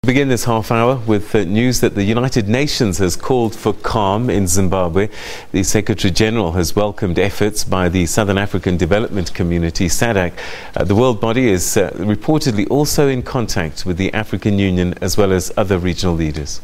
We begin this half hour with news that the United Nations has called for calm in Zimbabwe. The Secretary General has welcomed efforts by the Southern African Development Community, SADC. The world body is reportedly also in contact with the African Union as well as other regional leaders.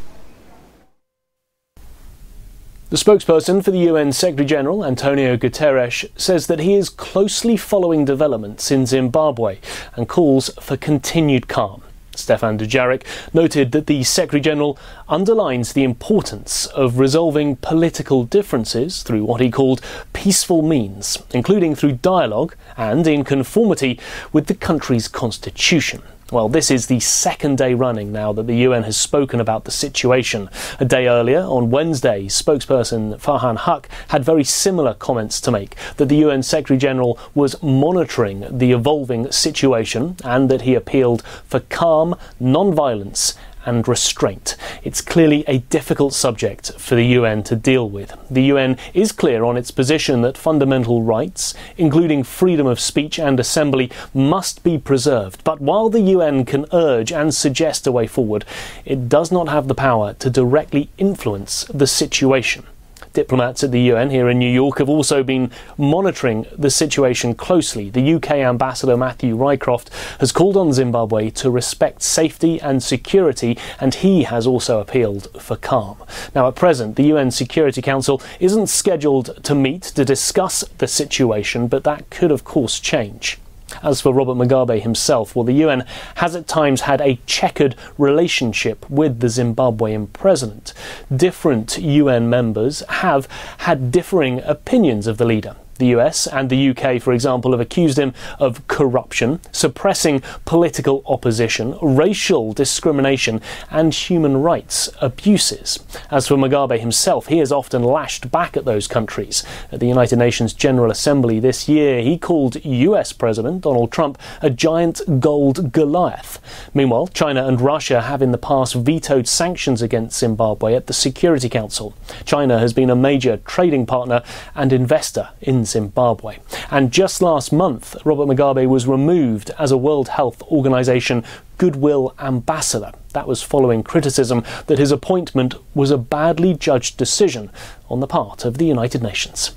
The spokesperson for the UN Secretary-General, Antonio Guterres, says that he is closely following developments in Zimbabwe and calls for continued calm. Stefan Dujarric noted that the Secretary-General underlines the importance of resolving political differences through what he called peaceful means, including through dialogue and in conformity with the country's constitution. Well, this is the second day running now that the UN has spoken about the situation. A day earlier, on Wednesday, spokesperson Farhan Haq had very similar comments to make, that the UN Secretary-General was monitoring the evolving situation and that he appealed for calm, non-violence and restraint. It's clearly a difficult subject for the UN to deal with. The UN is clear on its position that fundamental rights, including freedom of speech and assembly, must be preserved. But while the UN can urge and suggest a way forward, it does not have the power to directly influence the situation. Diplomats at the UN here in New York have also been monitoring the situation closely. The UK Ambassador Matthew Rycroft has called on Zimbabwe to respect safety and security, and he has also appealed for calm. Now, at present, the UN Security Council isn't scheduled to meet to discuss the situation, but that could, of course, change. As for Robert Mugabe himself, well, the UN has at times had a checkered relationship with the Zimbabwean president. Different UN members have had differing opinions of the leader. The US and the UK, for example, have accused him of corruption, suppressing political opposition, racial discrimination and human rights abuses. As for Mugabe himself, he has often lashed back at those countries. At the United Nations General Assembly this year, he called US President Donald Trump a giant gold Goliath. Meanwhile, China and Russia have in the past vetoed sanctions against Zimbabwe at the Security Council. China has been a major trading partner and investor in Zimbabwe. And just last month, Robert Mugabe was removed as a World Health Organization Goodwill Ambassador. That was following criticism that his appointment was a badly judged decision on the part of the United Nations.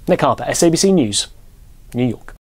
Nick Harper, SABC News, New York.